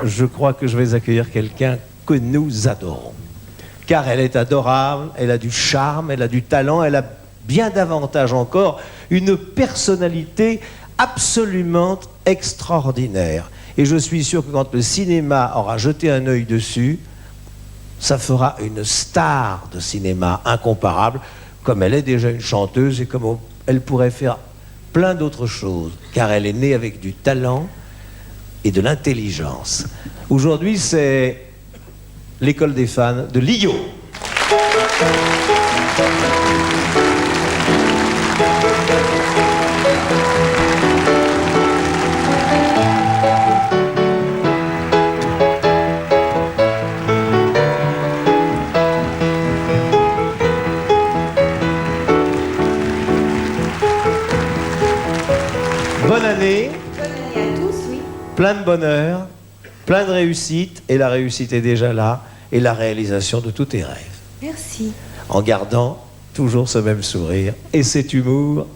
Je crois que je vais accueillir quelqu'un que nous adorons. Car elle est adorable, elle a du charme, elle a du talent, elle a bien davantage encore une personnalité absolument extraordinaire. Et je suis sûr que quand le cinéma aura jeté un œil dessus, ça fera une star de cinéma incomparable, comme elle est déjà une chanteuse et comme elle pourrait faire plein d'autres choses, car elle est née avec du talent et de l'intelligence. Aujourd'hui, c'est l'école des fans de Lio. Bonne année. Bonne année à tous, oui. Plein de bonheur, plein de réussite, et la réussite est déjà là, et la réalisation de tous tes rêves. Merci. En gardant toujours ce même sourire et cet humour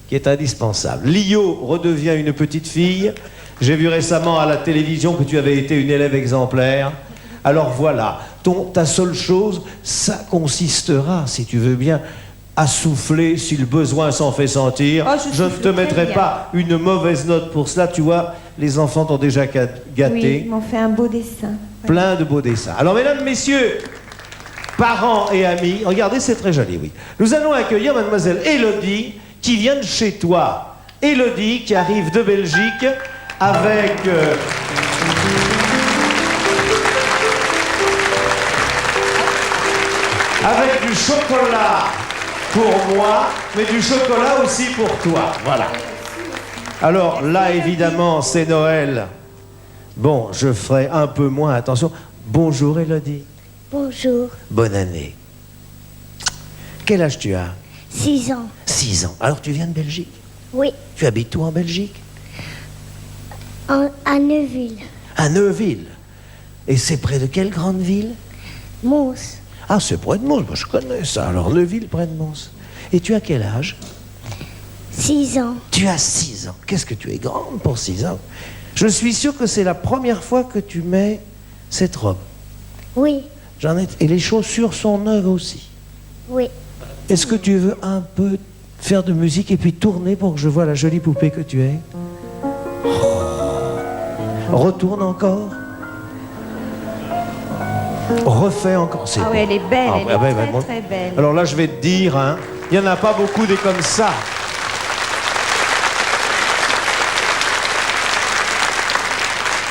qui est indispensable. Lio redevient une petite fille. J'ai vu récemment à la télévision que tu avais été une élève exemplaire. Alors voilà, ta seule chose, ça consistera, si tu veux bien, à souffler si le besoin s'en fait sentir. Oh, je ne te mettrai pas une mauvaise note pour cela. Tu vois, les enfants t'ont déjà gâté. Oui, ils m'ont fait un beau dessin. Plein de beaux dessins. Alors, mesdames, messieurs, parents et amis, regardez, c'est très joli, oui. Nous allons accueillir mademoiselle Élodie, qui vient de chez toi. Élodie, qui arrive de Belgique, avec... avec du chocolat pour moi, mais du chocolat aussi pour toi. Voilà. Alors là, évidemment, c'est Noël. Bon, je ferai un peu moins attention. Bonjour, Élodie. Bonjour. Bonne année. Quel âge tu as? 6 ans. 6 ans. Alors, tu viens de Belgique? Oui. Tu habites où en Belgique? À Neuville. À Neuville. Et c'est près de quelle grande ville? Mons. Ah, c'est près de Mons. Moi, je connais ça. Alors, Neuville, près de Mons. Et tu as quel âge? 6 ans. Tu as 6 ans. Qu'est-ce que tu es grande pour 6 ans? Je suis sûr que c'est la première fois que tu mets cette robe. Oui. Et les chaussures sont neuves aussi. Oui. Est-ce que tu veux un peu faire de musique et puis tourner pour que je vois la jolie poupée que tu es? Retourne encore. Refais encore. Ah oui, elle est belle, elle est très, bon. très belle. Alors là, je vais te dire, hein, il n'y en a pas beaucoup des comme ça.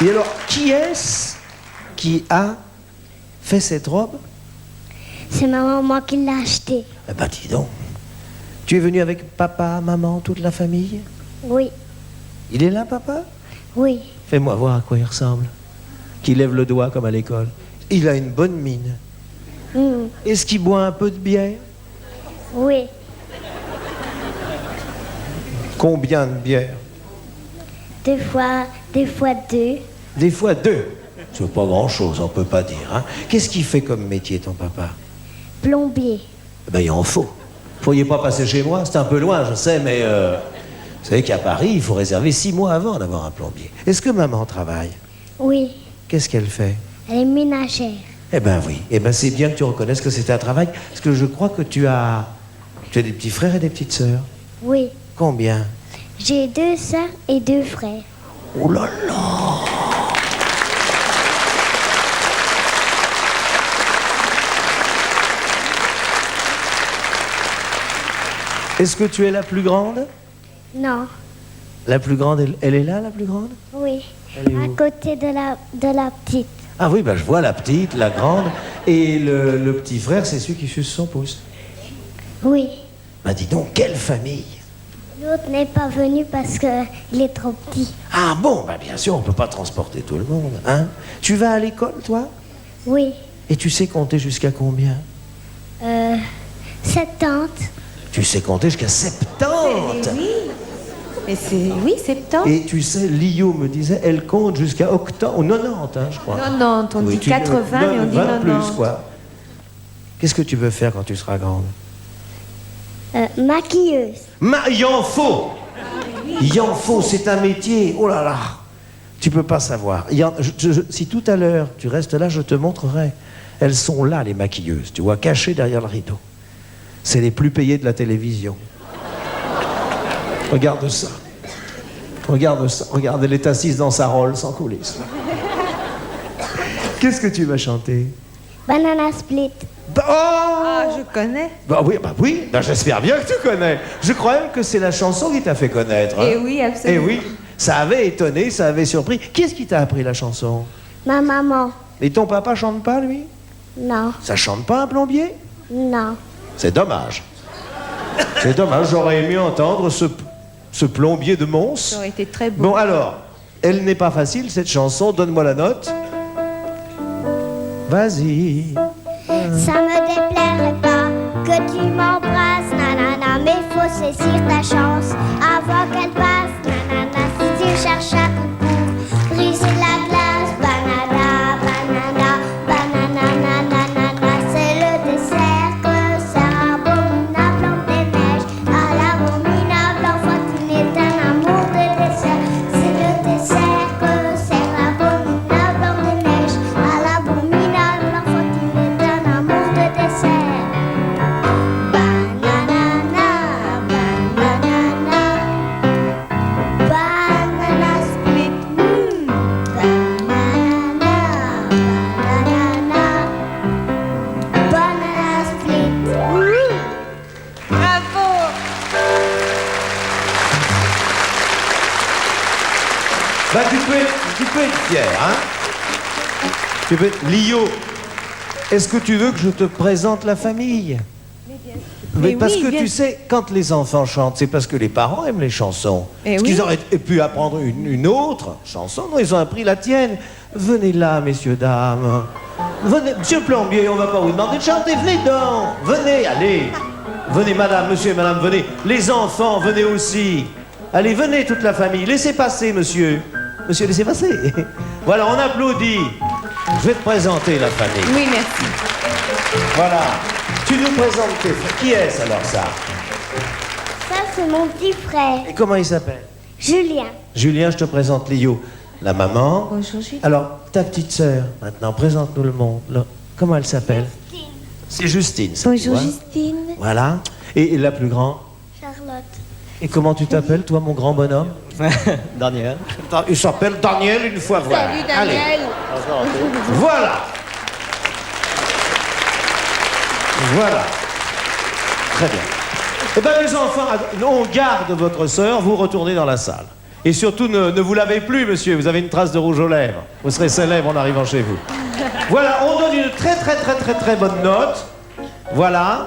Et alors, qui est-ce qui a fait cette robe? C'est ma maman qui l'a achetée. Eh ben, dis donc. Tu es venu avec papa, maman, toute la famille? Oui. Il est là, papa? Oui. Fais-moi voir à quoi il ressemble. Qui lève le doigt comme à l'école. Il a une bonne mine. Est-ce qu'il boit un peu de bière? Oui. Combien de bières? Des fois 2. Des fois 2. C'est pas grand-chose, on peut pas dire. Hein. Qu'est-ce qu'il fait comme métier, ton papa? Plombier. Eh ben, il en faut. Vous pourriez pas passer chez moi? C'est un peu loin, je sais, mais... Vous savez qu'à Paris, il faut réserver 6 mois avant d'avoir un plombier. Est-ce que maman travaille? Oui. Qu'est-ce qu'elle fait? Elle est ménagère. Eh ben oui. Eh ben c'est bien que tu reconnaisses que c'est un travail. Parce que je crois que tu as des petits frères et des petites sœurs. Oui. Combien? J'ai 2 sœurs et 2 frères. Oh là là! Est-ce que tu es la plus grande? Non. La plus grande, elle est là, la plus grande? Oui. Elle est À où? côté de la petite. Ah oui, ben je vois la petite, la grande, et le petit frère, c'est celui qui suce son pouce. Oui. Ben dis donc, quelle famille! L'autre n'est pas venu parce qu'il est trop petit. Ah bon, ben bien sûr, on peut pas transporter tout le monde, hein? Tu vas à l'école, toi? Oui. Et tu sais compter jusqu'à combien? 70. Tu sais compter jusqu'à 70! Oui. Mais c'est... Oui, 70. Et tu sais, Lio me disait, elle compte jusqu'à 80 ou 90, hein, je crois. 90, on dit 80, mais on dit 20 90. plus, quoi. Qu'est-ce que tu veux faire quand tu seras grande? Maquilleuse. Il en faut! Il en faut, c'est un métier. Oh là là! Tu peux pas savoir. Si tout à l'heure tu restes là, je te montrerai. Elles sont là, les maquilleuses, tu vois, cachées derrière le rideau. C'est les plus payées de la télévision. Regarde ça. Regarde ça. Regarde, elle est assise dans sa Rolls sans coulisses. Qu'est-ce que tu vas chanter? Banana Split. Ah, je connais. Bah oui, bah j'espère bien que tu connais. Je crois même que c'est la chanson qui t'a fait connaître. Hein. Eh oui, absolument. Eh oui, ça avait étonné, ça avait surpris. Qui est-ce qui t'a appris la chanson? Ma maman. Et ton papa chante pas, lui? Non. Ça chante pas, un plombier? Non. C'est dommage. C'est dommage, j'aurais aimé entendre ce plombier de Mons. Ça aurait été très beau. Bon alors, elle n'est pas facile cette chanson, donne-moi la note. Vas-y. Ça me déplairait pas que tu m'embrasses, nanana, mais faut saisir ta chance avant qu'elle passe, nanana, si tu cherches à tout pour briser la glace, banana, banana, banana, nanana, c'est le dessert que c'est abominable en des neiges, à l'abominable enfant qui n'est un amour de dessert, c'est le dessert que c'est abominable en des neiges, à l'abominable enfant qui n'est un amour de dessert. Banana, banana, banana split. Banana, banana, banana split. Bravo. Bah tu peux être fier, hein. Tu peux être... Lio, est-ce que tu veux que je te présente la famille? Mais Mais parce oui, que bien tu sais, quand les enfants chantent, c'est parce que les parents aiment les chansons. Eh Parce oui. qu'ils auraient pu apprendre une autre chanson. Non, ils ont appris la tienne. Venez là, messieurs, dames. Venez, monsieur le plombier, on va pas vous demander de chanter. Venez donc. Venez, allez. Venez, madame, monsieur et madame, venez. Les enfants, venez aussi. Allez, venez, toute la famille. Laissez passer, monsieur. Monsieur, laissez passer. Voilà, on applaudit. Je vais te présenter la famille. Oui, merci. Voilà. Tu nous présentes tes frères. Qui est-ce alors ça? Ça, c'est mon petit frère, Et comment il s'appelle? Julien. Julien, je te présente Lio. La maman. Bonjour, Julie. Alors, ta petite sœur, maintenant, présente-nous le monde. Là. Comment elle s'appelle? C'est Justine. ça, tu Bonjour, vois. Justine. Voilà. Et la plus grande? Charlotte. Et comment tu t'appelles, toi, mon grand bonhomme? Daniel. Il s'appelle Daniel une fois. Voilà. Salut, Daniel. Allez. Voilà. Voilà. Très bien. Eh bien, les enfants, on garde votre sœur, vous retournez dans la salle. Et surtout, ne vous lavez plus, monsieur, vous avez une trace de rouge aux lèvres. Vous serez célèbre en arrivant chez vous. Voilà, on donne une très bonne note. Voilà.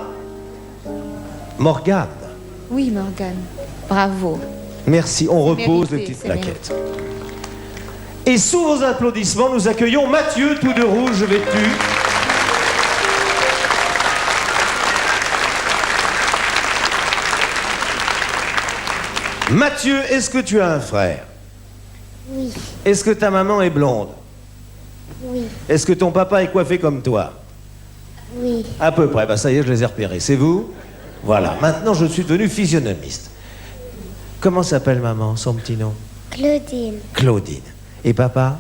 Morgane, Oui, Morgane. Bravo. merci, on repose Mérité, les petites c'est plaquettes. Et sous vos applaudissements, nous accueillons Mathieu, tout de rouge vêtu. Mathieu, est-ce que tu as un frère? Oui, Est-ce que ta maman est blonde? oui, Est-ce que ton papa est coiffé comme toi? oui. À peu près, bah ça y est, je les ai repérés. C'est vous? Voilà, maintenant je suis devenu physionomiste. Comment s'appelle maman, son petit nom? Claudine. Claudine. Et papa?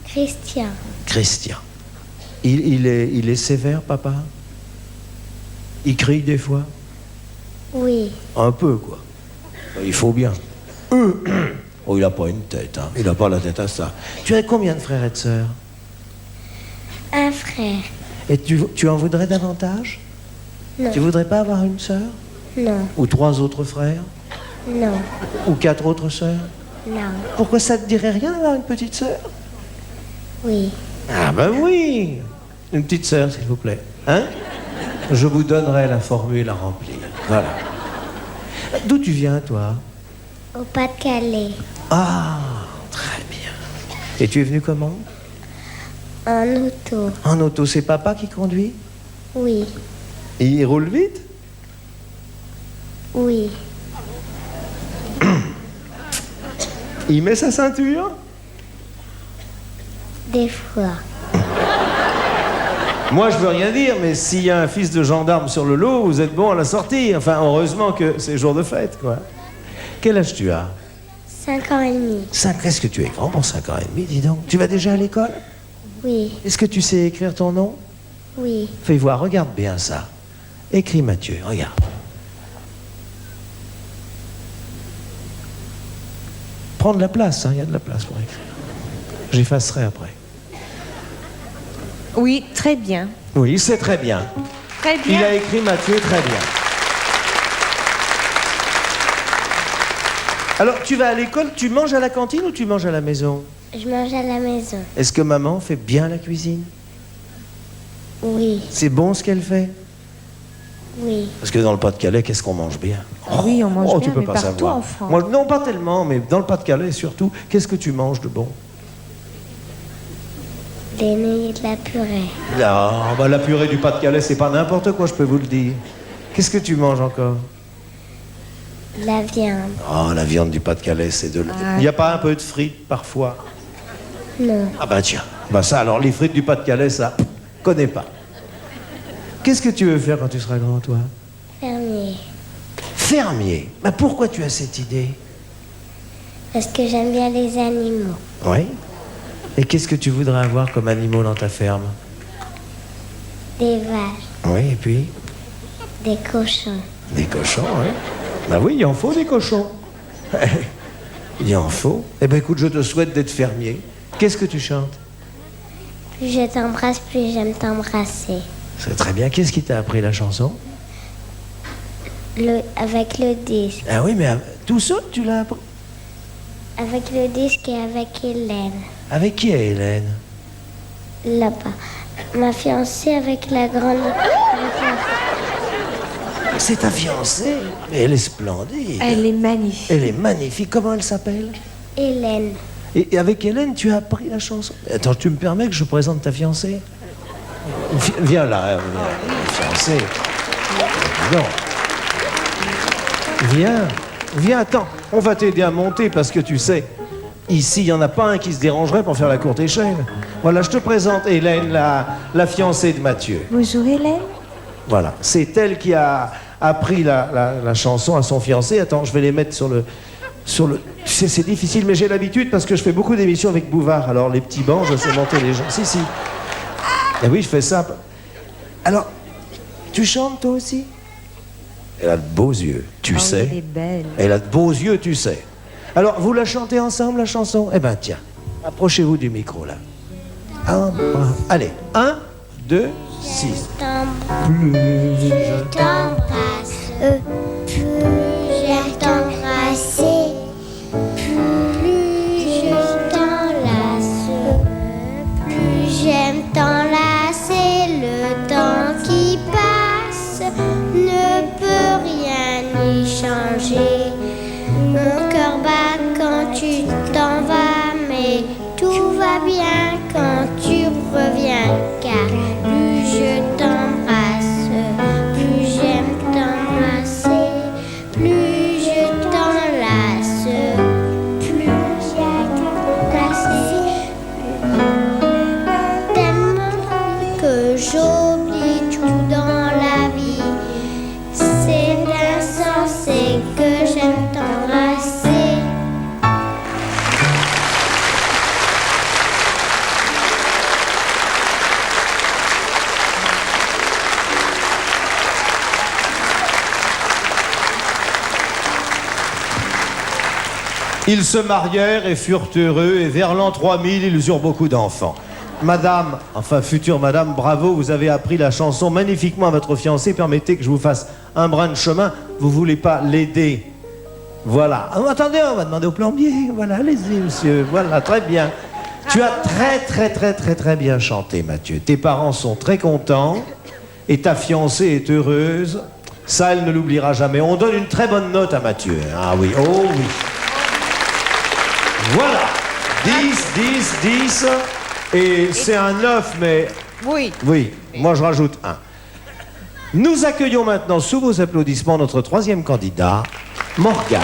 Christian. Christian. Il est sévère, papa? Il crie des fois? Oui, Un peu, quoi. Il faut bien. Oh, il n'a pas une tête, hein. Il n'a pas la tête à ça. Tu as combien de frères et de sœurs? un frère. Et tu en voudrais davantage? Non. Tu voudrais pas avoir une sœur? Non, Ou 3 autres frères? non, Ou 4 autres sœurs? non. Pourquoi ça te dirait rien d'avoir une petite sœur? Oui, Ah ben oui! Une petite sœur, s'il vous plaît. Hein? Je vous donnerai la formule à remplir. Voilà. D'où tu viens, toi? au Pas-de-Calais. Ah, très bien. Et tu es venu comment? En auto. En auto, c'est papa qui conduit? Oui, Et il roule vite? oui, Il met sa ceinture? des fois. Moi, je veux rien dire, mais s'il y a un fils de gendarme sur le lot, vous êtes bon à la sortie. Enfin, heureusement que c'est jour de fête, quoi. Quel âge tu as? 5 ans et demi. Qu'est-ce que tu es grand pour 5 ans et demi, dis donc. Tu vas déjà à l'école? Oui, Est-ce que tu sais écrire ton nom? oui. Fais voir, regarde bien ça. Écris Mathieu, regarde. Prends de la place, il y a de la place pour écrire. J'effacerai après. Oui, très bien. Oui, c'est très bien. Très Il bien. a écrit Mathieu très bien. Alors, tu vas à l'école, tu manges à la cantine ou tu manges à la maison? Je mange à la maison. Est-ce que maman fait bien la cuisine? Oui, C'est bon ce qu'elle fait? oui. Parce que dans le Pas-de-Calais, qu'est-ce qu'on mange bien? Oui, on mange Oh, bien, tu peux mais pas partout savoir. en France. Moi, non, pas tellement, mais dans le Pas-de-Calais surtout, qu'est-ce que tu manges de bon? Des nouilles et de la purée. Ah, bah, la purée du Pas-de-Calais, c'est pas n'importe quoi, je peux vous le dire. Qu'est-ce que tu manges encore? De la viande. Oh, la viande du Pas-de-Calais, c'est de... Ah. Il n'y a pas un peu de frites, parfois? Non. Ah bah tiens, bah ça, alors les frites du Pas-de-Calais, ça, connais pas. Qu'est-ce que tu veux faire quand tu seras grand, toi? Fermier. Fermier. Bah pourquoi tu as cette idée? Parce que j'aime bien les animaux. Oui. Et qu'est-ce que tu voudrais avoir comme animaux dans ta ferme? Des vaches. Oui, et puis? Des cochons. Des cochons, oui. Bah oui, il en faut des cochons. Il en faut. Eh ben écoute, je te souhaite d'être fermier. Qu'est-ce que tu chantes? Plus je t'embrasse, plus j'aime t'embrasser. C'est très bien. Qu'est-ce qui t'a appris la chanson? Avec le disque. Ah oui, mais tout seul, tu l'as appris? Avec le disque et avec Hélène. Avec qui est Hélène? Là-bas. Ma fiancée avec la grande... C'est ta fiancée. Mais elle est splendide. Elle est magnifique. Elle est magnifique. Comment elle s'appelle? Hélène. Et avec Hélène, tu as appris la chanson? Attends, tu me permets que je présente ta fiancée? Viens là, fiancée. Non. Viens, attends. On va t'aider à monter parce que tu sais, ici, il n'y en a pas un qui se dérangerait pour faire la courte échelle. Voilà, je te présente Hélène, la fiancée de Mathieu. Bonjour Hélène. Voilà, c'est elle qui a appris la chanson à son fiancé. Attends, je vais les mettre sur le... C'est difficile, mais j'ai l'habitude parce que je fais beaucoup d'émissions avec Bouvard. Alors, les petits bancs, je sais monter les gens. Si. Et oui, je fais ça. Alors, tu chantes toi aussi? Elle a de beaux yeux, tu sais. Elle est belle. Elle a de beaux yeux, tu sais. Alors, vous la chantez ensemble, la chanson? Eh ben, tiens, approchez-vous du micro, là. Allez, 1, 2, 6. Plus je t'embrasse, plus j'aime t'embrasser. Plus je t'enlace, plus j'aime t'enlacer. Le temps qui passe ne peut rien y changer. Mon cœur bat quand tu t'en vas, mais tout va bien quand tu reviens. Car plus je t'embrasse, plus j'aime t'embrasser. Plus je t'enlace, plus j'aime t'embrasser. Tellement que j'oublie tout dans la vie. C'est insensé que j'aime t'embrasser. Ils se marièrent et furent heureux, et vers l'an 3000, ils eurent beaucoup d'enfants. Madame, enfin future madame, bravo, vous avez appris la chanson magnifiquement à votre fiancé. Permettez que je vous fasse un brin de chemin. Vous voulez pas l'aider? Voilà. Ah, attendez, on va demander au plombier. Voilà, allez-y, monsieur. Voilà, très bien. Tu as très bien chanté, Mathieu. Tes parents sont très contents et ta fiancée est heureuse. Ça, elle ne l'oubliera jamais. On donne une très bonne note à Mathieu. Ah oui, oh oui. Voilà. 10. Et c'est un 9, mais... Oui. Oui, moi je rajoute 1. Nous accueillons maintenant, sous vos applaudissements, notre troisième candidat, Morgane.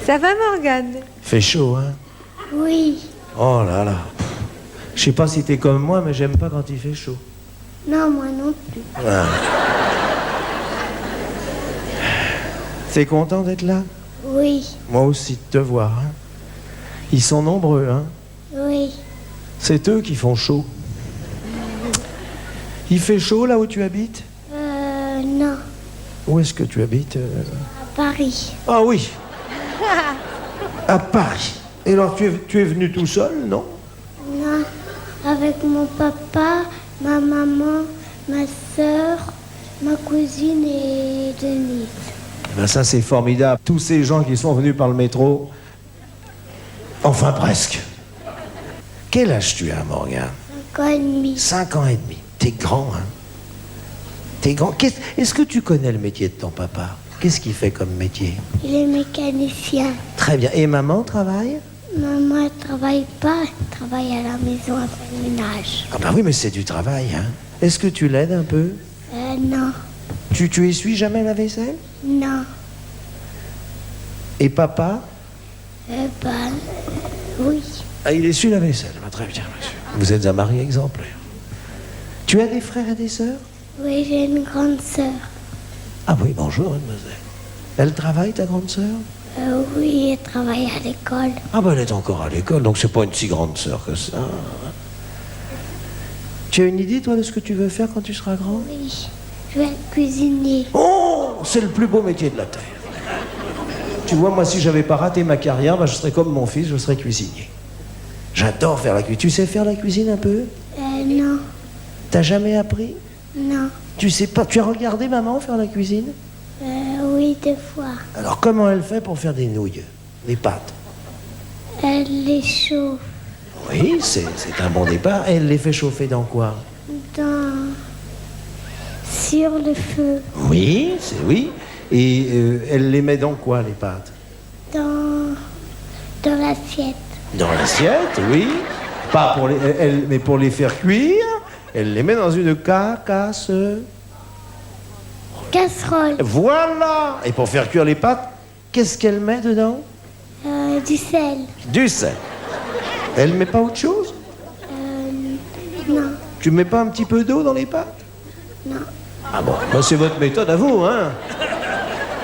Ça va Morgane? Fait chaud, hein? Oui, Oh là là. Je sais pas si t'es comme moi, mais j'aime pas quand il fait chaud. Non, moi non plus. Ah. T'es content d'être là? Oui, Moi aussi de te voir. Hein. Ils sont nombreux, hein. oui. C'est eux qui font chaud. Il fait chaud là où tu habites? Non, Où est-ce que tu habites à Paris. Ah oui. À Paris. Et alors tu es venu tout seul, non? Non, avec mon papa, ma maman, ma soeur, ma cousine et Denise. Ben ça c'est formidable. Tous ces gens qui sont venus par le métro, enfin presque. Quel âge tu as, Morgane? 5 ans et demi. 5 ans et demi. T'es grand, hein? T'es grand. Est-ce que tu connais le métier de ton papa? Qu'est-ce qu'il fait comme métier? Il est mécanicien. Très bien. Et maman travaille? Maman ne travaille pas, elle travaille à la maison, elle fait le ménage. Ah bah oui, mais c'est du travail, hein? Est-ce que tu l'aides un peu? Non, Tu essuies jamais la vaisselle? non. Et papa? Oui. Ah, il essuie la vaisselle. Ah, très bien, monsieur. Vous êtes un mari exemplaire. Tu as des frères et des sœurs? Oui, j'ai une grande sœur. Ah oui, bonjour, mademoiselle. Elle travaille, ta grande sœur? Oui, elle travaille à l'école. Ah ben elle est encore à l'école, donc c'est pas une si grande sœur que ça. Tu as une idée, toi, de ce que tu veux faire quand tu seras grand? Oui, je vais être cuisinier. Oh, c'est le plus beau métier de la Terre. Tu vois, moi, si j'avais pas raté ma carrière, ben, je serais comme mon fils, je serais cuisinier. J'adore faire la cuisine. Tu sais faire la cuisine un peu? Non, T'as jamais appris? non. Tu sais pas, tu as regardé maman faire la cuisine? Oui, des fois. Alors, comment elle fait pour faire des nouilles, des pâtes? Elle les chauffe Oui, c'est un bon départ. Elle les fait chauffer dans quoi? sur le feu, Oui, c'est oui. Et elle les met dans quoi, les pâtes? dans l'assiette. Dans l'assiette, oui. Pas pour mais pour les faire cuire, elle les met dans une Casserole, Voilà. Et pour faire cuire les pâtes, qu'est-ce qu'elle met dedans? du sel. Du sel. Elle met pas autre chose? Non, Tu mets pas un petit peu d'eau dans les pâtes? non. Ah bon, ben c'est votre méthode à vous, hein.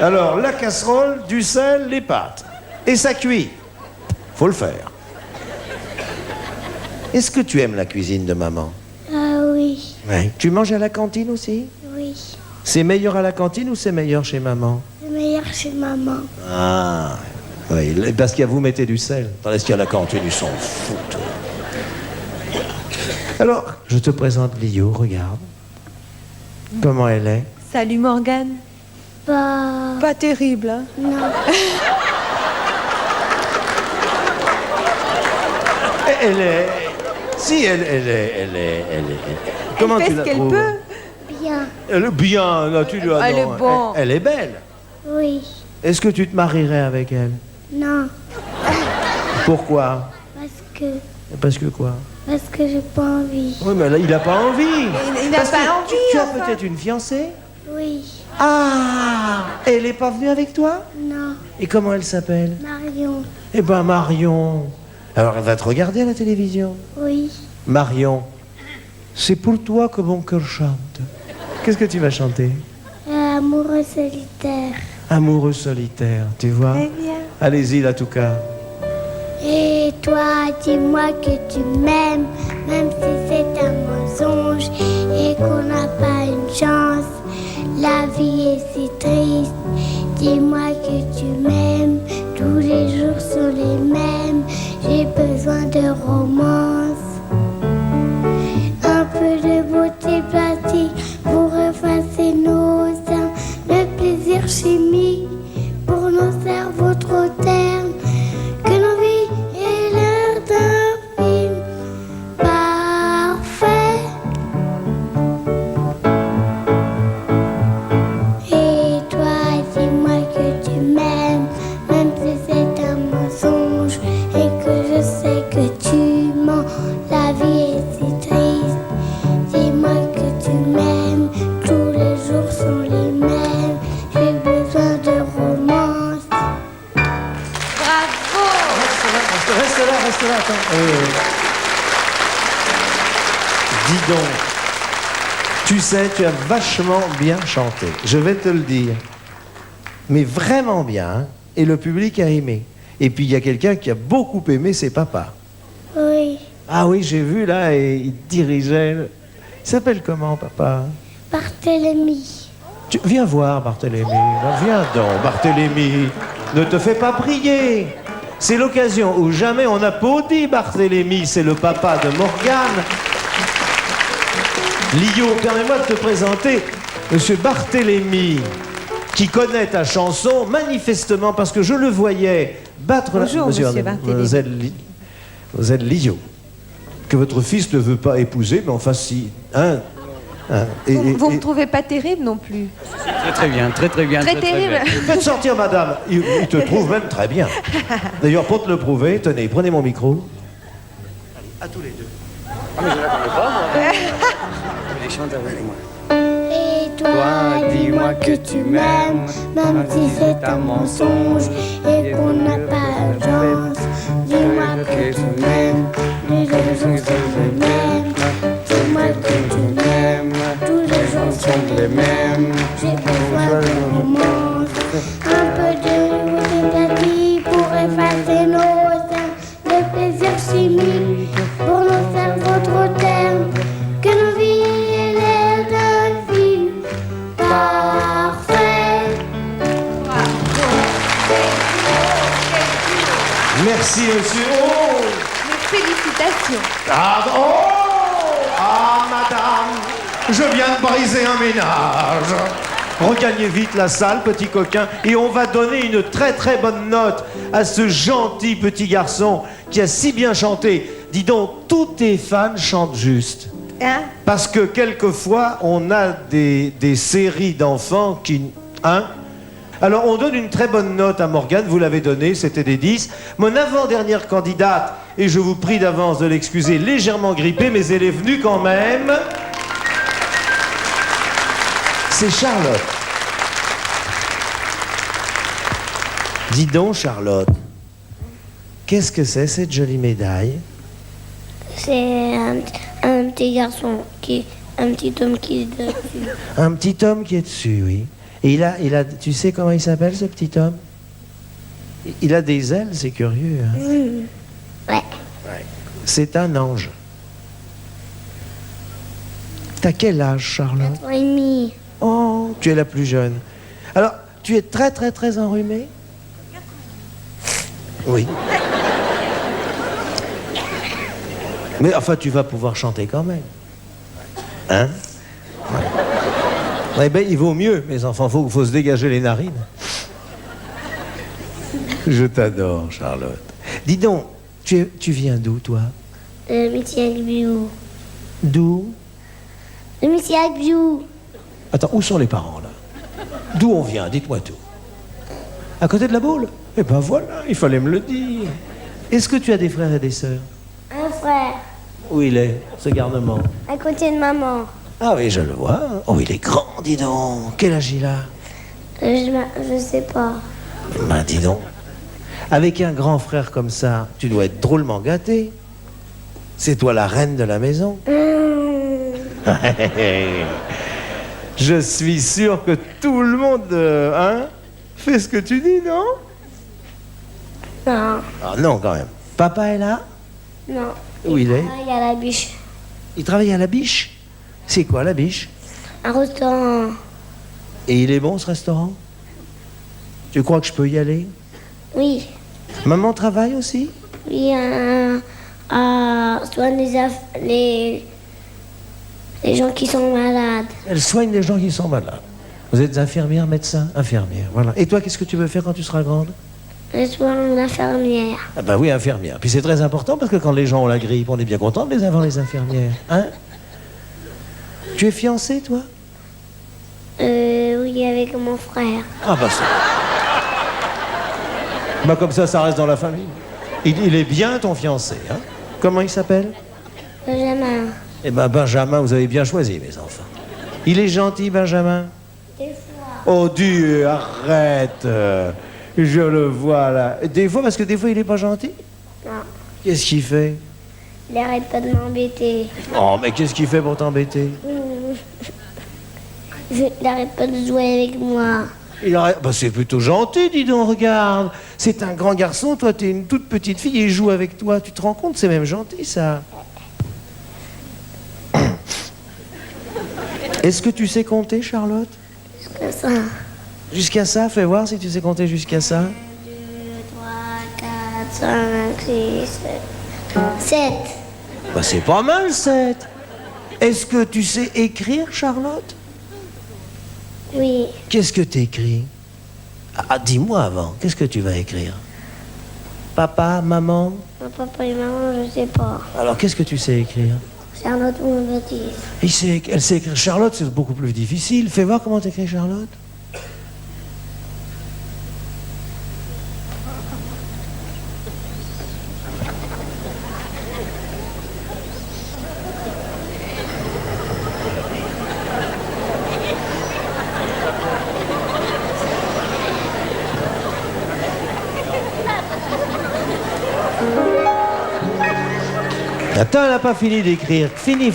Alors, la casserole, du sel, les pâtes. Et ça cuit. Faut le faire. Est-ce que tu aimes la cuisine de maman? Oui, Oui. Tu manges à la cantine aussi? oui. C'est meilleur à la cantine ou c'est meilleur chez maman? C'est meilleur chez maman. Ah, oui, parce que vous mettez du sel. Tandis qu'à la cantine, ils s'en foutent. Alors, je te présente Lio, regarde. Comment elle est? Salut Morgane. Pas terrible, hein? Non, Elle est... Si, elle est... Comment Elle fait tu ce la qu'elle trouves? peut. bien. Elle est bien, là, tu lui as... Elle est non, bon. Elle est belle. Oui, Est-ce que tu te marierais avec elle? non. Pourquoi? Parce que quoi? Parce que j'ai pas envie. Oui, mais là, il n'a pas envie. Il n'a Parce que pas envie, Tu as enfin. peut-être une fiancée? Oui, Ah! Elle n'est pas venue avec toi? non. Et comment elle s'appelle? Marion, Eh ben, Marion. Alors, elle va te regarder à la télévision. oui. Marion, c'est pour toi que mon cœur chante. Qu'est-ce que tu vas chanter? Amoureux solitaire. Amoureux solitaire, tu vois? Très bien. Allez-y, là, tout cas. Et toi, dis-moi que tu m'aimes, même si c'est un mensonge et qu'on n'a pas une chance. La vie est si triste. Dis-moi que tu m'aimes, tous les jours sont les mêmes. J'ai besoin de romance, un peu de beauté plastique pour effacer nos âmes, le plaisir chimique pour nos cerveaux trop ternes. Que nos vies aient l'air d'un film parfait. Et toi, dis-moi que tu m'aimes, même si c'est un mensonge et que je sais que tu mens. sais, tu as vachement bien chanté. Je vais te le dire. Mais vraiment bien. Hein. Et le public a aimé. Et puis il y a quelqu'un qui a beaucoup aimé, c'est papa. Oui. Ah oui, j'ai vu là, et il dirigeait. Il s'appelle comment, papa? Barthélemy. Viens voir, Barthélemy. Viens donc, Barthélemy. Ne te fais pas prier. C'est l'occasion où jamais on applaudit Barthélemy. C'est le papa de Morgane. Lio, permets-moi de te présenter Monsieur Barthélemy, qui connaît ta chanson manifestement parce que je le voyais battre Bonjour, monsieur Barthélemy. Vous êtes Lio, que votre fils ne veut pas épouser, mais enfin si... Hein, vous me trouvez pas terrible non plus. Très bien, très bien. Très terrible. Faites sortir madame, il te trouve même très bien. D'ailleurs, pour te le prouver, tenez, prenez mon micro. À tous les deux. Ah mais je la connais pas, moi. Mais chante avec moi. Et toi, dis-moi que tu m'aimes, même si c'est un mensonge et qu'on n'a pas de chance. Dis-moi que tu m'aimes, les gens sont les mêmes. Dis-moi que tu m'aimes, tous les gens sont les mêmes. J'ai besoin de romance, un peu de thérapie pour effacer nos seins, de plaisir chimique pour nos cerveaux trop ternes. Que nos vies aient l'air d'un film parfait. Merci, monsieur. Oh, Félicitations. ah, madame, je viens de briser un ménage. Regagnez vite la salle, petit coquin, et on va donner une très très bonne note à ce gentil petit garçon qui a si bien chanté. Dis donc, tous tes fans chantent juste. Hein? Parce que quelquefois, on a des séries d'enfants qui... Hein? Alors, on donne une très bonne note à Morgane, vous l'avez donnée, c'était des 10. Mon avant-dernière candidate, et je vous prie d'avance de l'excuser, légèrement grippée, mais elle est venue quand même... C'est Charlotte. Dis donc, Charlotte, qu'est-ce que c'est, cette jolie médaille? C'est un petit garçon un petit homme qui est dessus. Un petit homme qui est dessus, oui. Et il a, tu sais comment il s'appelle, ce petit homme? Il a des ailes, c'est curieux. Hein? Ouais. C'est un ange. T'as quel âge, Charlotte? 4 ans et demi. Oh, tu es la plus jeune. Alors, tu es très, très, très enrhumée? Oui. Mais enfin, tu vas pouvoir chanter quand même. Hein? Ouais. Eh bien, il vaut mieux, mes enfants. Faut se dégager les narines. Je t'adore, Charlotte. Dis donc, tu viens d'où, toi? Mitiagbiou. D'où? Mitiagbiou. Attends, où sont les parents, là? D'où on vient? Dites-moi tout. À côté de la Baule? Eh ben voilà, il fallait me le dire. Est-ce que tu as des frères et des sœurs? Un frère. Où il est, ce garnement? À côté de maman. Ah oui, je le vois. Oh, il est grand, dis donc. Quel âge il a? Je sais pas. Ben, dis donc. Avec un grand frère comme ça, tu dois être drôlement gâté. C'est toi la reine de la maison. Je suis sûr que tout le monde, fait ce que tu dis, non? Non. Ah non, quand même. Papa est là? Non. Où il est? Il y a la biche. Il travaille à la Biche? C'est quoi, la Biche? Un restaurant. Et il est bon, ce restaurant? Tu crois que je peux y aller? Oui. Maman travaille aussi? Oui, soigne les gens qui sont malades. Elle soigne les gens qui sont malades. Vous êtes infirmière, médecin? Infirmière, voilà. Et toi, qu'est-ce que tu veux faire quand tu seras grande? Je soigne l'infirmière. Ah bah oui, infirmière. Puis c'est très important parce que quand les gens ont la grippe, on est bien content de les avoir, les infirmières. Hein? Tu es fiancée, toi? Oui, avec mon frère. Ah bah ça. Bah comme ça reste dans la famille. Il est bien ton fiancé, hein? Comment il s'appelle? Benjamin. Eh ben Benjamin, vous avez bien choisi, mes enfants. Il est gentil, Benjamin? Des fois. Oh Dieu, arrête. Je le vois là. Des fois, parce que des fois, il est pas gentil? Non. Qu'est-ce qu'il fait? Il arrête pas de m'embêter. Oh, mais qu'est-ce qu'il fait pour t'embêter? Il n'arrête pas de jouer avec moi. Bah, c'est plutôt gentil, dis donc, regarde. C'est un grand garçon, toi, t'es une toute petite fille et il joue avec toi. Tu te rends compte, c'est même gentil, ça. Est-ce que tu sais compter, Charlotte? Jusqu'à ça. Jusqu'à ça, fais voir si tu sais compter jusqu'à ça. 1, 2, 3, 4, 5, 6, 7. 7. Bah, c'est pas mal, 7. Est-ce que tu sais écrire, Charlotte? Oui. Qu'est-ce que tu écris? Ah, dis-moi avant, qu'est-ce que tu vas écrire? Papa, maman? Papa et maman, je sais pas. Alors, qu'est-ce que tu sais écrire? Charlotte ou Baptiste. Elle sait écrire Charlotte, c'est beaucoup plus difficile. Fais voir comment t'écris Charlotte. Attends, elle n'a pas fini d'écrire. Fini.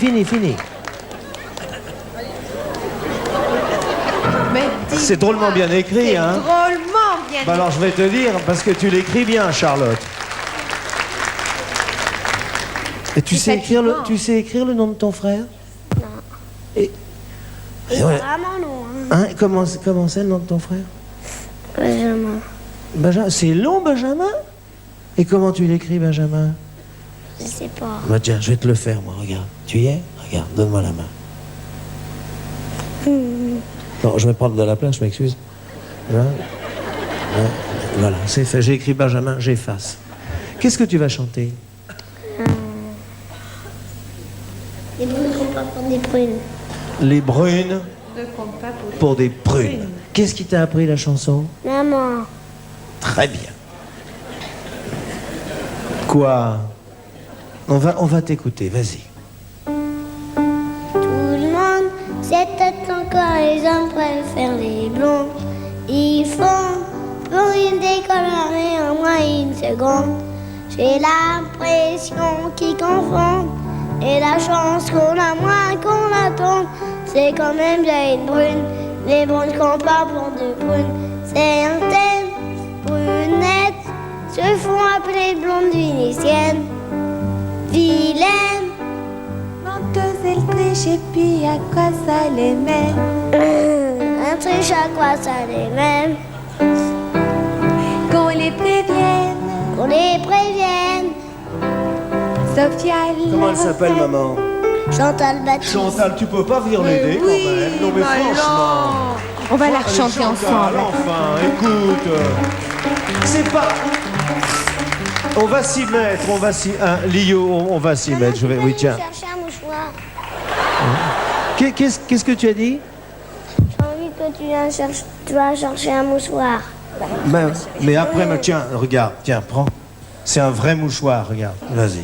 C'est drôlement bien écrit, hein. Drôlement bien Bah alors je vais te dire, parce que tu l'écris bien, Charlotte. Et tu sais écrire le nom de ton frère? Non. Et ouais. Vraiment non. Hein, comment c'est le nom de ton frère? Benjamin. C'est long, Benjamin? Et comment tu l'écris, Benjamin? Je sais pas. Bah tiens, je vais te le faire, moi, regarde. Tu y es? Regarde, donne-moi la main. Non, je vais prendre de la place, je m'excuse. Voilà, c'est fait. J'ai écrit Benjamin, j'efface. Qu'est-ce que tu vas chanter? Les brunes sont pas pour des prunes. Les brunes Ne compte pas pour des prunes. Qu'est-ce qui t'a appris la chanson? Maman. Très bien. Quoi? On va t'écouter, vas-y. Tout le monde sait encore les hommes préfèrent les blondes. Ils font pour une décolorée en moins une seconde. J'ai l'impression qu'ils confondent. Et la chance qu'on a moins qu'on attend. C'est quand même bien une brune. Les brunes qu'on pas pour deux brunes. Certaines brunettes se font appeler blondes vénitiennes. Vilaine. menteuse, elle triche et puis à quoi ça les mène? Un triche à quoi ça les mène? Qu'on les prévienne. Qu'on les prévienne. Sophia, Comment elle s'appelle, maman? Chantal Baptiste. Chantal, tu peux pas venir l'aider quand même. Non mais franchement. On va la Allez, rechanter Chantal, ensemble. Enfin, écoute. C'est pas. On va s'y mettre, Lio, on va s'y mettre. Oui, tiens. Chercher un mouchoir. Qu'est-ce que tu as dit? J'ai envie que tu vas chercher un mouchoir. Mais après, tiens, regarde, tiens, prends. C'est un vrai mouchoir, regarde. Vas-y.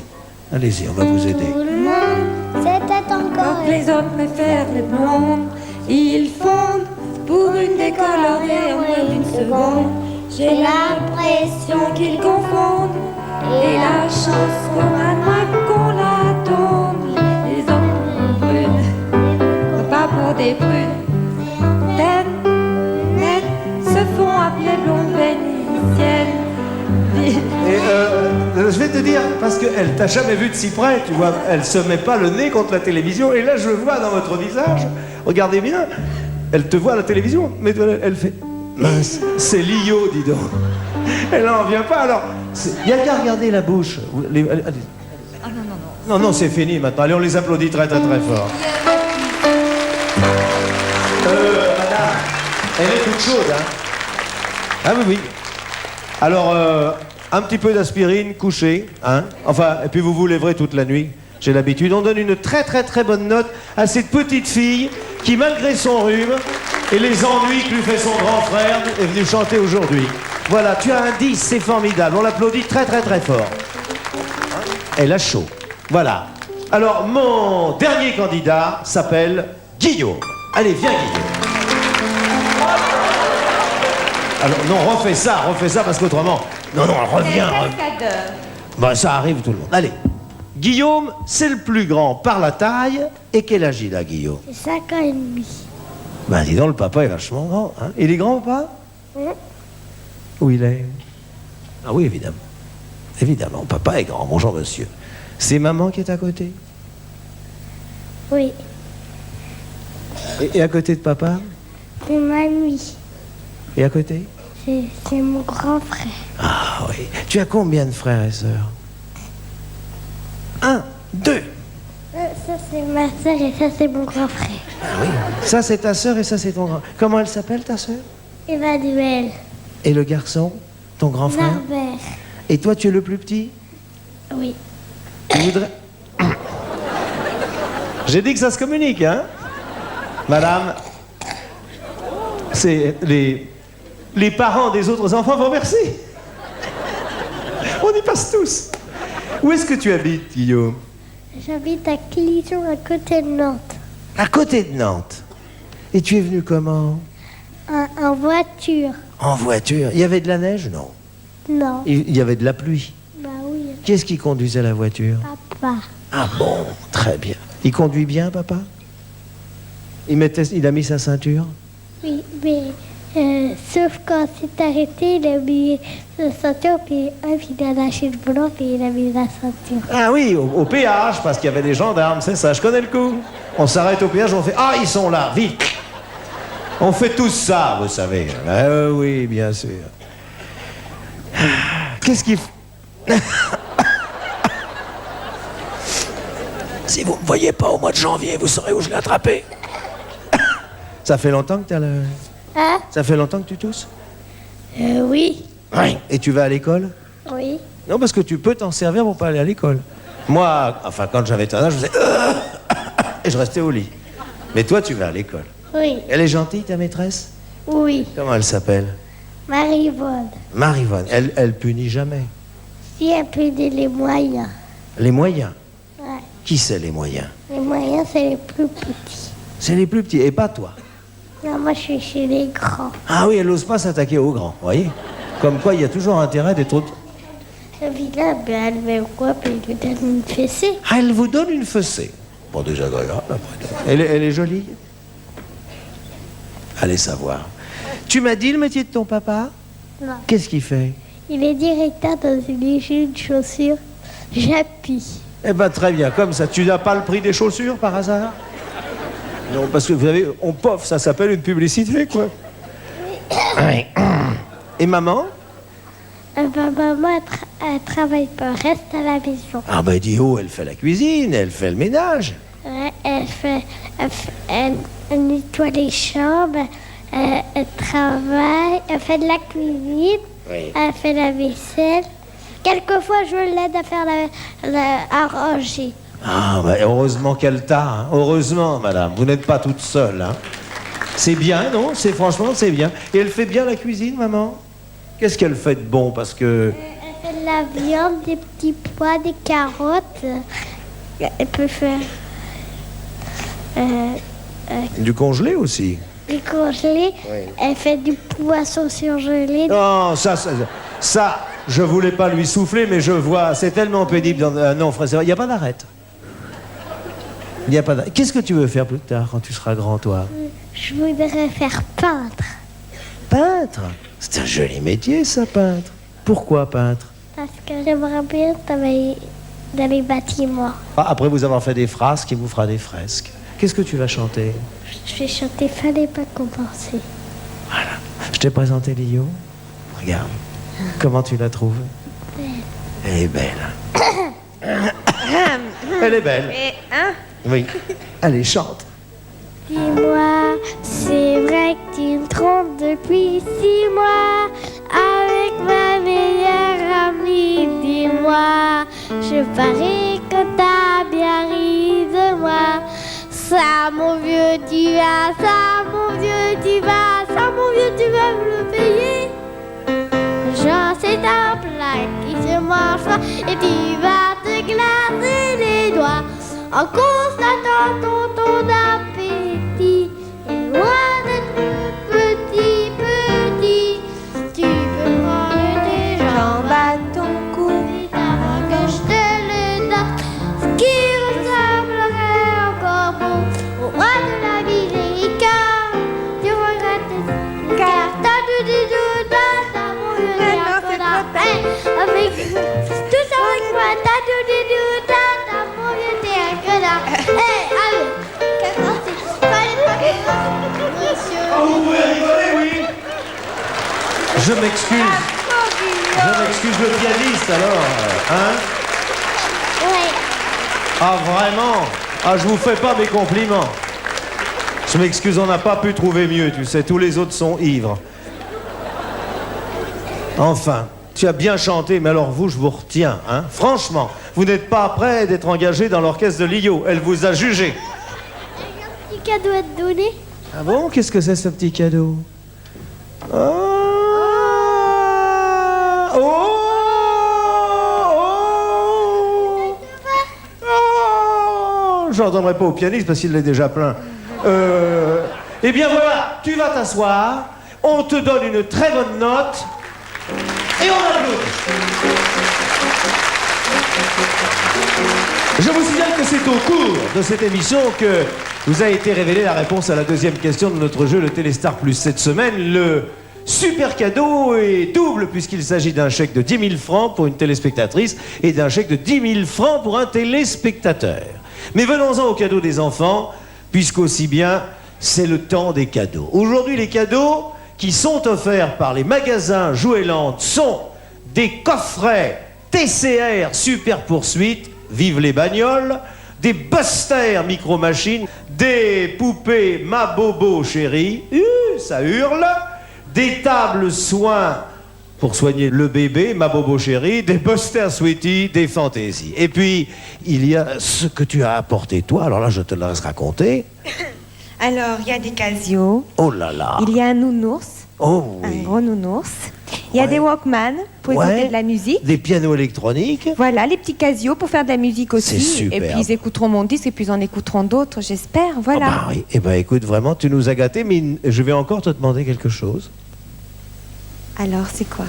Allez-y, on va vous aider. Tout le monde, c'était encore. Quand les hommes préfèrent les blondes, ils fondent pour une décolorée en moins d'une seconde. J'ai l'impression qu'ils confondent et la chance qu'on a moins qu'on l'attende. Les hommes brunes, pas pour des prunes. Net se font appeler blondes vénitiennes. Et je vais te dire, parce qu'elle t'a jamais vu de si près, tu vois, elle se met pas le nez contre la télévision, et là je vois dans votre visage, regardez bien, elle te voit à la télévision, mais elle fait, mince, c'est Lio, dis donc. Elle n'en vient pas, alors, il y a qu'à regarder la bouche. Ah non. Non, c'est fini maintenant, allez, on les applaudit très très très fort. Madame, elle est toute chaude, hein. Ah oui. Alors, un petit peu d'aspirine, couché, hein. Enfin, et puis vous vous lèverez toute la nuit. J'ai l'habitude. On donne une très très très bonne note à cette petite fille qui, malgré son rhume et les ennuis que lui fait son grand frère, est venue chanter aujourd'hui. Voilà, tu as un 10, c'est formidable. On l'applaudit très très très fort. Elle a chaud. Voilà. Alors, mon dernier candidat s'appelle Guillaume. Allez, viens, Guillaume. Alors, non, refais ça, parce qu'autrement... Non, reviens. Bah, ça arrive tout le monde. Allez. Guillaume, c'est le plus grand par la taille. Et quel âge il a, Guillaume? 5 ans et demi. Ben dis donc, le papa est vachement grand. Hein. Il est grand, papa? Où il est? Ah oui, évidemment. Évidemment, papa est grand. Bonjour, monsieur. C'est maman qui est à côté? Oui, Et à côté de papa? c'est mamie. Et à côté? C'est mon grand frère. Ah oui. Tu as combien de frères et sœurs? 1, 2. Ça, c'est ma soeur et ça, c'est mon grand frère. Ah oui. Ça, c'est ta sœur et ça, c'est ton grand. Comment elle s'appelle, ta sœur? Emmanuel. Et le garçon? Ton grand frère? Norbert. Et toi, tu es le plus petit? Oui. Tu voudrais... J'ai dit que ça se communique, hein? Madame, c'est les parents des autres enfants vont remercier. On y passe tous. Où est-ce que tu habites, Guillaume? J'habite à Clisson, à côté de Nantes. À côté de Nantes. Et tu es venu comment? En voiture. En voiture. Il y avait de la neige? Non. Non. Il y avait de la pluie. Bah oui, Qui est-ce qui conduisait la voiture? papa. Ah bon, très bien. Il conduit bien, papa? Il a mis sa ceinture? Oui, mais sauf quand c'est arrêté, il a mis sa ceinture, puis il a lâché le volant, puis il a mis la ceinture. Ah oui, au péage, parce qu'il y avait des gendarmes, c'est ça, je connais le coup. On s'arrête au péage, on fait « Ah, ils sont là, vite !» On fait tous ça, vous savez. Ah oui, bien sûr. Qu'est-ce qu'il... Si vous ne me voyez pas au mois de janvier, vous saurez où je l'ai attrapé. Ça fait longtemps que tu as le... Hein? Ça fait longtemps que tu tousses? Oui. Oui. Et tu vas à l'école? Oui. Non, parce que tu peux t'en servir pour pas aller à l'école. Moi, enfin, quand j'avais ton âge, je faisais... Et je restais au lit. Mais toi, tu vas à l'école. Oui. Elle est gentille, ta maîtresse? Oui. Comment elle s'appelle? Marie-Vonne. Marie-Vonne. Elle punit jamais. Si elle peut donner les moyens. Les moyens. Ouais. Qui c'est les moyens? Les moyens, c'est les plus petits. C'est les plus petits, et pas toi. Non, moi, je suis chez les grands. Ah oui, elle n'ose pas s'attaquer aux grands, voyez? Comme quoi, il y a toujours intérêt d'être... Et puis là, ben, elle met quoi? Puis elle lui donne une fessée. Ah, elle vous donne une fessée. Bon, désagréable, après. Elle est jolie? Allez savoir. Tu m'as dit le métier de ton papa? Non. Qu'est-ce qu'il fait? Il est directeur dans une usine de chaussures. J'appuie. Eh ben très bien, comme ça. Tu n'as pas le prix des chaussures par hasard? Non, parce que vous savez, on poffe, ça s'appelle une publicité, quoi. Oui. Et maman? Ben, maman, elle travaille pas, elle reste à la maison. Ah ben dis oh, elle fait la cuisine, elle fait le ménage. Ouais, elle nettoie les chambres, elle travaille, elle fait de la cuisine, Oui. elle fait la vaisselle. Quelquefois, je l'aide à faire à ranger. Ah ben heureusement qu'elle t'a, hein. Heureusement, madame, vous n'êtes pas toute seule, hein. C'est bien, non? Franchement, c'est bien. Et elle fait bien la cuisine, maman? Qu'est-ce qu'elle fait de bon? Parce que... Elle fait de la viande, des petits pois, des carottes. Elle peut faire Du congelé aussi. du congelé. Oui. Elle fait du poisson surgelé. Non, ça, je voulais pas lui souffler, mais je vois, c'est tellement pénible. Non, frère, il n'y a pas d'arrête. Il n'y a pas d'arrête. Qu'est-ce que tu veux faire plus tard, quand tu seras grand, toi? Je voudrais faire peintre. Peintre? C'est un joli métier, ça, peintre. Pourquoi peintre? Parce que j'aimerais bien travailler dans les bâtiments. Après vous avoir fait des frasques, il vous fera des fresques. Qu'est-ce que tu vas chanter? Je vais chanter Fallait pas commencer. Voilà. Je t'ai présenté Lio. Regarde. Comment tu la trouves? Elle est belle. Elle est belle. Oui. Allez, chante. Dis-moi, c'est vrai que tu me trompes depuis 6 mois avec ma meilleure amie. Dis-moi, je parie que t'as bien ri de moi. Ça, mon vieux, tu vas, ça, mon vieux, tu vas, ça, mon vieux, tu vas me le payer. Genre, c'est un plat qui se mange pas et tu vas te glacer les doigts en constatant ton appétit. Et loin d'être petit, tu peux prendre tes jambes à ton cou avant que je te le donne. Ce qui ressemblerait encore beau au roi de la ville et Je m'excuse. Je m'excuse, le pianiste alors. Hein? Oui. Ah vraiment? Ah, je vous fais pas mes compliments. Je m'excuse, on n'a pas pu trouver mieux, tu sais, tous les autres sont ivres. Enfin, tu as bien chanté, mais alors vous, je vous retiens, hein? Franchement, vous n'êtes pas prêt d'être engagé dans l'orchestre de Lio. Elle vous a jugé. Un petit cadeau à te donner. Ah bon? Qu'est-ce que c'est ce petit cadeau? Oh! Oh! Oh! Oh! J'en donnerai pas au pianiste parce qu'il l'est déjà plein. Eh bien voilà, tu vas t'asseoir, on te donne une très bonne note et on applaudit. Je vous signale que c'est au cours de cette émission que vous a été révélée la réponse à la deuxième question de notre jeu, le Téléstar Plus. Cette semaine, le super cadeau est double puisqu'il s'agit d'un chèque de 10 000 francs pour une téléspectatrice et d'un chèque de 10 000 francs pour un téléspectateur. Mais venons-en au cadeau des enfants, puisqu'aussi bien, c'est le temps des cadeaux. Aujourd'hui, les cadeaux qui sont offerts par les magasins Joueland sont des coffrets TCR Super Poursuite, vive les bagnoles, des Buster micro-machines, des poupées Ma Bobo Chérie, ça hurle, des tables soins pour soigner le bébé, Ma Bobo Chérie, des Buster Sweetie, des fantaisies. Et puis, il y a ce que tu as apporté toi, alors là, je te laisse raconter. Alors, il y a des Casio. Oh là là. Il y a un nounours. Oh oui. Un gros nounours. Il y a Ouais. des Walkman pour écouter de la musique. Des pianos électroniques. Voilà, les petits Casio pour faire de la musique aussi. C'est superbe. Et puis ils écouteront mon disque et puis ils en écouteront d'autres, j'espère. Voilà. Oh bah oui. Eh ben écoute, vraiment, tu nous as gâtés, mais je vais encore te demander quelque chose. Alors, c'est quoi?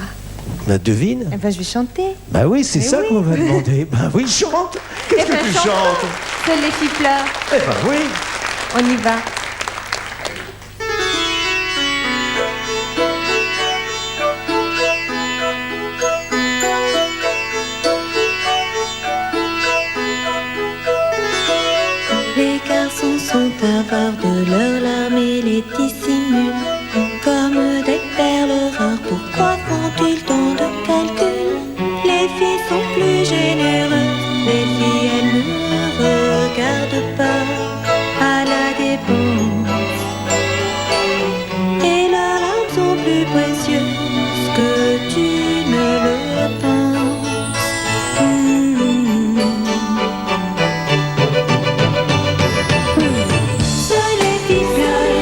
Bah, devine. Eh ben, je vais chanter. Bah oui, c'est Mais ça oui. qu'on va demander. Bah oui, chante. Qu'est-ce Eh ben, que tu chantons. chantes? Seules les filles pleurent. Eh ben oui. On y va. Les garçons sont avares de leurs larmes et les dissimulent comme des perles rares. Pourquoi font-ils tant de calculs? Les filles sont plus généreuses. Les filles, elles ne regardent pas à la dépense. Et leurs larmes sont plus précieuses que tu ne le penses. Seules les filles pleurent,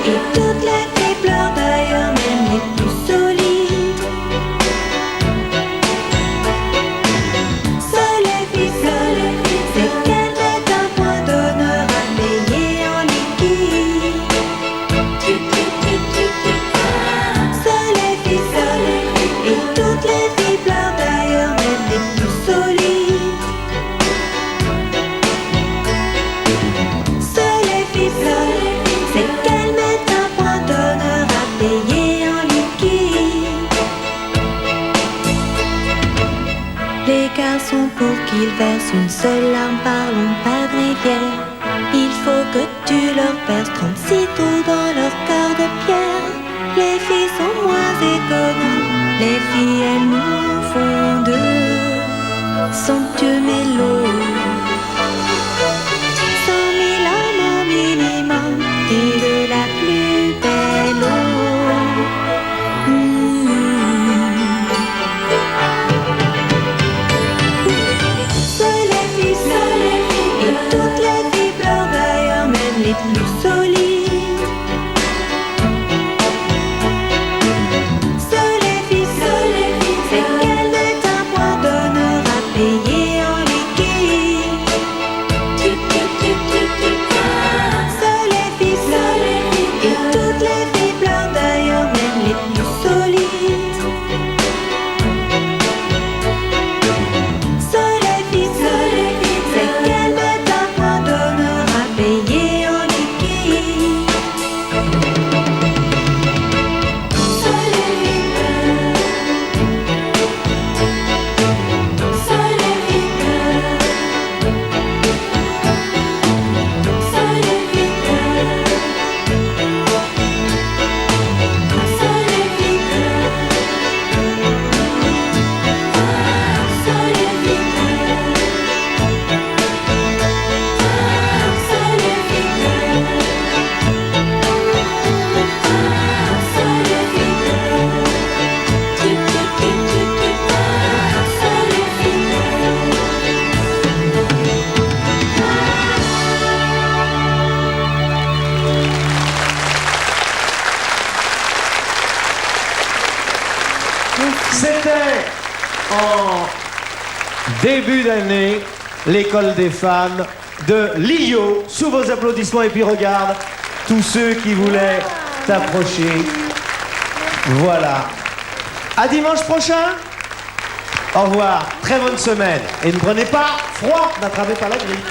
et toutes les filles pleurent d'ailleurs, même les plus solides. Seules les filles pleurent, c'est qu'elles mettent un point d'honneur à payer en liquide. Seules les filles pleurent, et toutes les filles pleurent d'ailleurs, même les plus solides. Seules les filles pleurent, c'est qu'elles mettent un point d'honneur à payer en liquide. Les garçons, pour qu'ils versent une seule larme, parlons pas de rivière. Il faut que tu leur verses 36 trous dans leur cœur de pierre. Les filles sont moins économes, les filles elles nous font de somptueux mélos. 100 000 hommes au minimum et de la plus belle eau. Seules les filles, et toutes les filles pleurent d'ailleurs, même les plus solides. Seules les filles, c'est qu'elles mettent un point d'honneur à payer en liquide. C'était en début d'année l'école des fans de Lio. Sous vos applaudissements et puis regarde tous ceux qui voulaient t'approcher. Voilà. À dimanche prochain. Au revoir. Très bonne semaine. Et ne prenez pas froid. N'attrapez pas la grippe.